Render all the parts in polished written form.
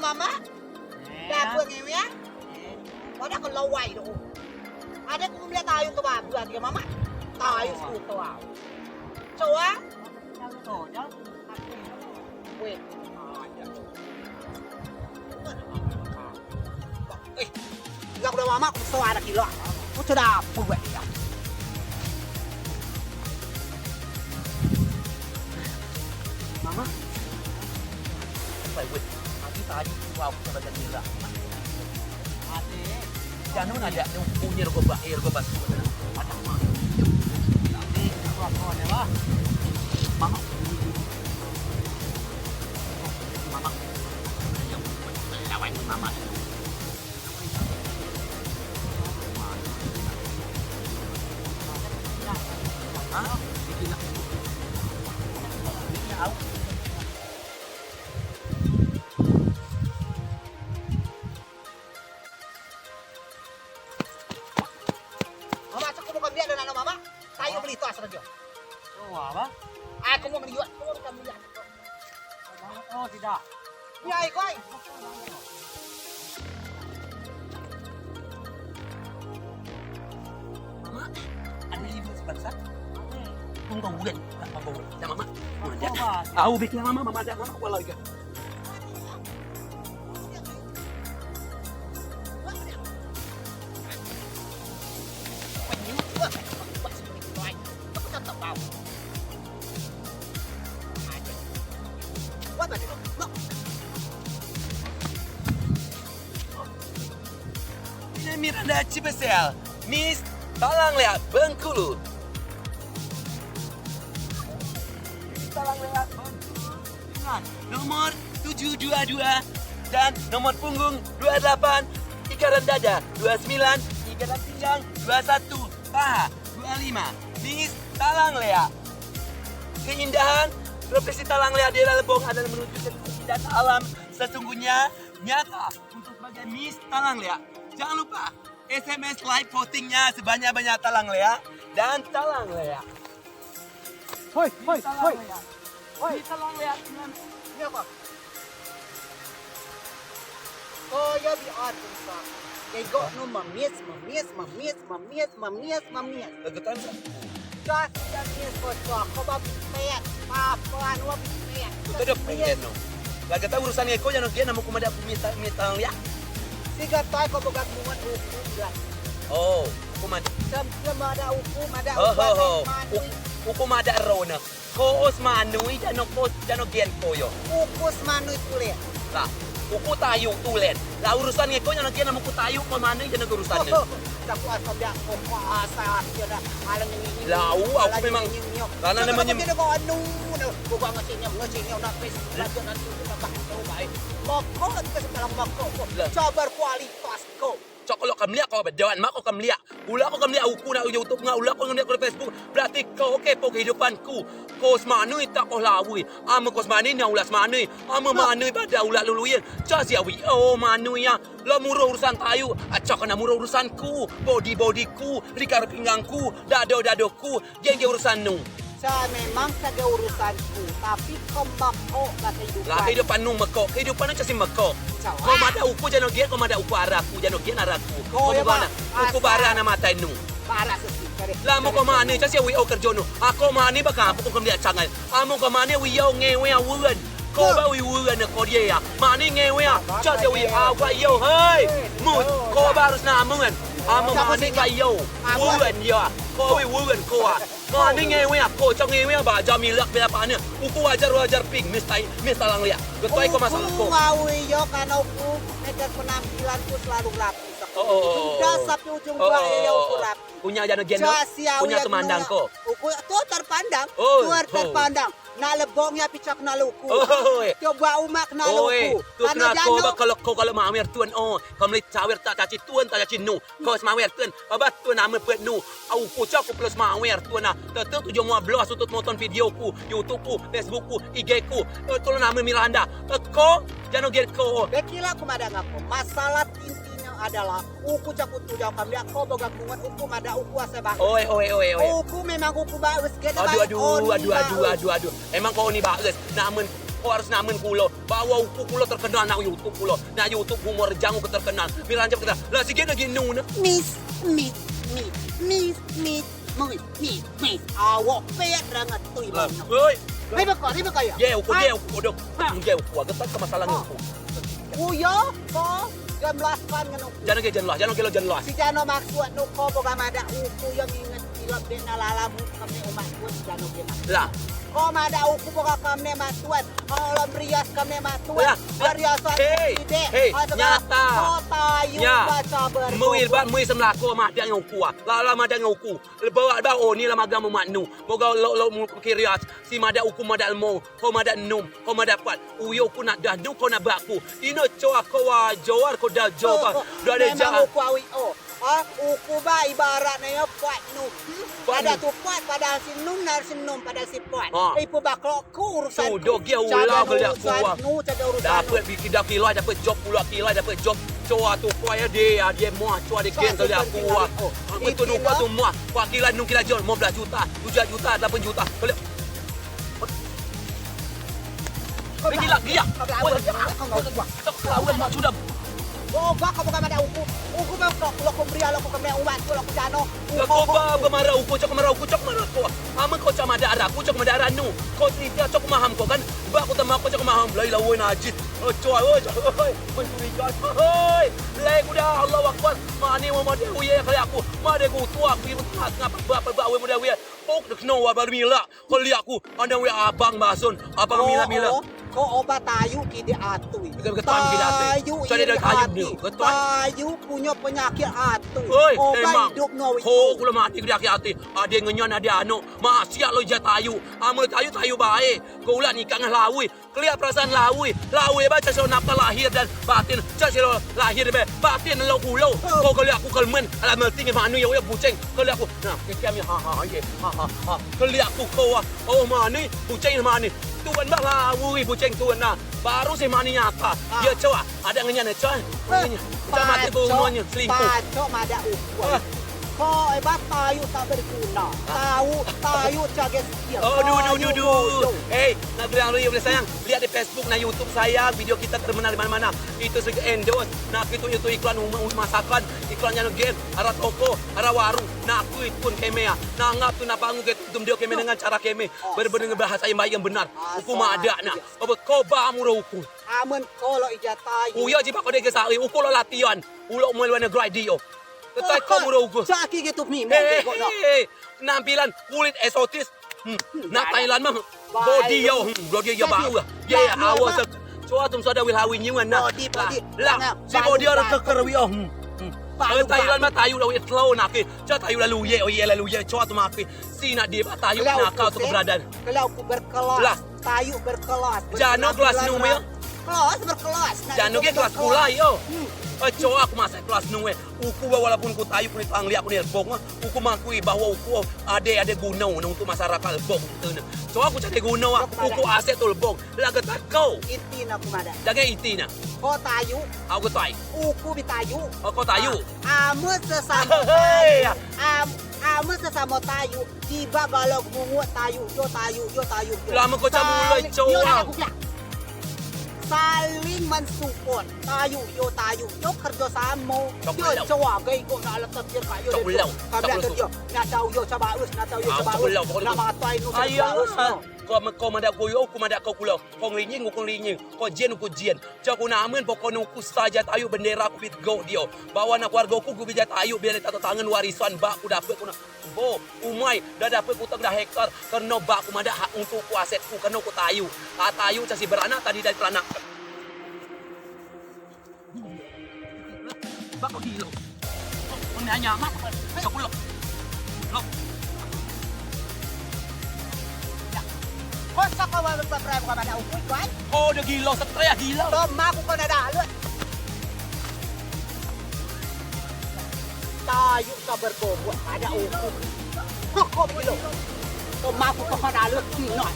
mama. Dapur ngewe ya. Ada kalau wai tu. Ada aku melihat tayo tu babu lagi mama. Tayo tu ah. Coba. Wait. Gak udah mama aku sewa ada kilo. Aku sudah buat ya. Mama. Wait. Nanti tadi wow coba jadi lah. Ade. Jangan ada yang punya rego batu. Ada mah. Nanti aku apa ya lah. Mama. Mama. Yang lawan mama. Hah? Bikin aku. Ini aku. Mama, aku mau kembali ada mama. Tayo beli itu asal aja. Oh, apa? Aku mau beli. Aku mau kembali. Oh, tidak. Ya, ikoi. Mama. Ada ibu sebesar. Tunggu bulan. Apa bawa? Sama mama. Ada. Tahu bikin mama ada mama apa lagi? Ini Miranda Cibesel, Miss Talanglea Bengkulu. Miss Talanglea Bengkulu dengan nomor 722 dan nomor punggung 28, ikatan dada 29, ikatan pinggang 21, paha 25. Miss Talanglea. Keindahan profesi Talanglea di Lebong adalah menunjukkan keindahan alam sesungguhnya nyata untuk sebagai Miss Talanglea. Jangan lupa SMS live postingnya sebanyak-banyak Talanglea dan Talanglea. Hoi. Miss Talanglea dengan Ini apa? Oh, ya biar bisa. Kayak go no mamies. kegetan. Gas dan mies kocok. Kau babi peyat. Papan wap peyat. Itu udah pengen no. Lagi tahu urusan eko jangan kian namu kumada Miss Talanglea. Tiga tay kau bogat muat hukum lah. Oh, kumada. Sem ada hukum, ada Oh. manui. Hukum ada rona. Koos manui dan gen koyo. Ukus manui kuliah. Lah, uku tayu tulen. Lah urusan ngeko yang nakian namu ku tayu pemane jangan urusan. Aku asal dia kok asal dia dah alang ini. Lah, aku memang karena namanya dia kok anu, bukan ngasinya nak pes belajar nanti kita pakai tahu baik. Moko itu sekarang moko. Coba kualitas kok. Cok kalau kamu lihat kau berjalan mak kau kamu lihat. Ulah kau kamu lihat aku na YouTube ngah ulah kau kamu lihat kau Facebook. Berarti kau kepo kehidupanku. Kau semanui tak kau lawi. Ama kau semanui na ulah semanui. Ama manui pada ulah luluin. Cak siawi oh manui ya. Lo murah urusan tayu. Acak kena murah urusanku. Bodiku, rikar pinggangku, dadoku. Geng urusan nu. Saya memang saja urusanku, tapi kembako lah kehidupan. Lah kehidupan nu mekok. Kehidupan aja sih mekok. Kau mada uku jangan gian, kau mada uku araku, jangan gian araku. Kau ya, mana? Pak. Uku bara na mata nu. Parah sesi. Lah mo ko mani kasi wi o kerja nu. Ako mani ba ka ko dia cangal. Amo ko mani wi yo ngewe awuan. Ko ba wi wuan ko dia ya. Mani ngewe ya. Cha wi awa yo hai. Mu ko ba harus na amungan. Amo mani ka yo. Wuan ya. Ko wi wuan ko ah. Mani ngewe ya. Ko cha ngewe ba jami lak be apa ne. Uku wajar ping mis Talanglea. Getoi ko masalah ko. Ngawi yo karena aku nekat penampilanku selalu rapi. Oh. Sudah sampai ujung gua ya aku rapi. Punya jana gen. Punya kemandang ko. Uku tuh terpandang. Oh, Tuh terpandang. Na lebongnya picak na luku. Oh. Coba umak na Oi, luku. tu kena ko ba kalau mawer tuan oh, kamli cawer tak caci tuan tak caci nu. Kau mawer tuan, abat tuan nama pet nu. Au ku cak ku plus mawer tuan na. Tetu tujuh mua belas untuk nonton videoku, YouTubeku, Facebookku, IG-ku. Kalau nama Miranda. Kau jangan get ko. Bekila aku madang apa? Masalah intinya adalah uku cakut tu jauh kami aku boga kungat uku mada uku asebah. Oi. Uku memang uku bagus gede Aduh. Emang kau ni bagus. Namun kau harus namun kulo. Bawa uku kulo terkenal nak YouTube kulo. Nak YouTube humor jangan ku terkenal. Miranjam kita. Lah sikit lagi nuna. Miss. Awak payah rangat tu ibu. Oi. Hei bakal ya? Ye uku kodok. Ye uku agak tak masalah uku. Uyo, ko jelaskan nganu. Jangan jelas. Si Jano maksud nu ko boga mada uku yang ingat ilap den alalamu kami umat ku si Jano kena. Lah. Ko mada uku boga kami matuan. Alam rias kami matuan. Riasan ide. Hei, nyata. Kota yu baca ber. Muil semlako mah dia nguku ah. Lala mah dia nguku. Bawa oh ni lah magam maknu. Boga lo kirias. Si mada uku mada mo. Ko mada num. Ko mada pat. Uyo ku nak dah nu ko nak baku. Ino coa ko wa jawar ko dah jopa. Dah ada jangan uku awi oh. Uku ba ibaratnya puat nu. Pada tu puat pada sinum nar sinum pada si puat. Ipu baklo ku urusan. Sudah dia ulah beliak kuah. Nu cada urusan. Dapat bikin dah kilai dapat job pula kilai dapat job. Coa tu kuah dia muah coa dia kian beliak kuah. Betul nu kuah tu muah. Kuah kilai nu kilai jual 15 juta, 7 juta, 8 juta. Beliak. Gila. Kau mak sudah. Oh, kau bukan ada uku. Uku mah kalau kau beri kalau kau kena umat kalau kau jano. Kau marah uku cok marah kau. Aman kau cak madara, aku cak madara nu. Kau tidak cok maham kau kan? Ba aku tak kau cak maham. Lai lawan najis. Oh coy, mencurigakan. Hoi, lai kuda Allah Akbar. Mani mau dia uye kali aku. Made aku tua aku ngapa bapa we muda we. Ok dek no wa barmila. Kali aku anda we abang basun, abang mila. Kau obat tayu kide atui. Tayu Tayu punya penyakit atui. Obat hidup no. Kau kula mati kede hati. Ada ngenyon ada anu. Maksiat lo jat tayu. Amal tayu baik. Kau ulah nikah dengan lawi. Kelia perasaan lawi. Lawi baca so nafsu lahir dan batin. Cak lahir be. Batin lo kulo. Kau kali aku kelmen. Alam tinggi manu ya buceng. Kali aku. Nah, kiam ye. Kali aku kau. Oh mani buceng mani. Tuan bah lawi buceng tuan nah. Baru si mani nyata. Ya coba ada ngenyan coy. Coba mati bunuhnya selingkuh. Pacok mada ukuan. Kau hebat tayu tak berguna. Tayu jaga setia. Oh, du. Hey, nak bilang lu boleh sayang. Lihat di Facebook, na YouTube saya, video kita terkenal di mana-mana. Itu segi endorse. Nah, itu iklan masakan, iklannya game, arah toko, arah warung. Nah, aku itu pun kemea. Nah, ngap tu nak bangun ke tum dia keme dengan cara keme. Benar-benar bahasa yang baik yang benar. Hukum ada nak. Kau ba murah hukum. Aman kalau ijat tayu. Uya jipa kau dek sari, ukur lo latihan. Ulok melawan negeri dia. Ketai kau murah hukum. Caki gitu mi. Nampilan kulit esotis. Nak Thailand mah body yo bau. Ya awas. Coba tum sudah wil hawi nyungan nak. Lah, si body orang keker wi Thailand mah tayu lawi slow nak. Coba tayu lalu ye. Coba tum aku. Si nak dia tayu nak kau tu keberadaan. Kalau aku berkelas. Tayu berkelas. Jano kelas numel. Kelas berkelas. Jano ke kelas pula yo. Coba aku masuk kelas nungwe. Uku walaupun ku tayu kulit angli aku ni bong. Uku makui bahwa uku ada guna untuk masyarakat bong. Coba aku cari guna uku aset tu bong. Laga tak kau. Itina aku mada. Jaga itina. Kau tayu. Aku tayu. Uku bitayu. Kau tayu. Amu sesama tayu. Amu sesama tayu. Tiba galak mungut tayu. Yo tayu. Lama kau cabut coba. Saling mensupport tayu yo kerja sama yo coba gay go na alam tabir kayo kami kerja na tahu yo coba us na mga tay no kau madak koyo ku madak kau kulo kong linying kau jien cak ku namen pokoknya ku saja tayu bendera ku bit go dio bawa nak warga ku bija tayu biar tato tangan warisan bak ku dapat ku bo umai dah dapat ku dah hektar karena bak ku madak hak untuk ku asetku karena ku tayu tayu casi beranak tadi dari beranak bak kau gilo kau nanya mak besok ku lo kau saka wa berprai ko mana uku kan oh dia gilo setraya gilo toma aku kena dalut tayu ka bergobot ada uku kok gilo toma aku kena dalut kinot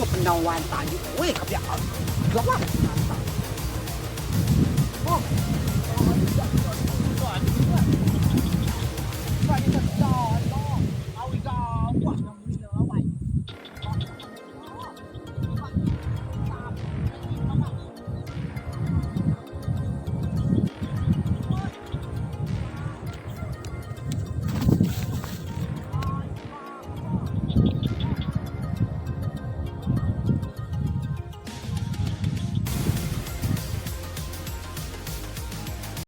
penawan tayu weh kabiak gelap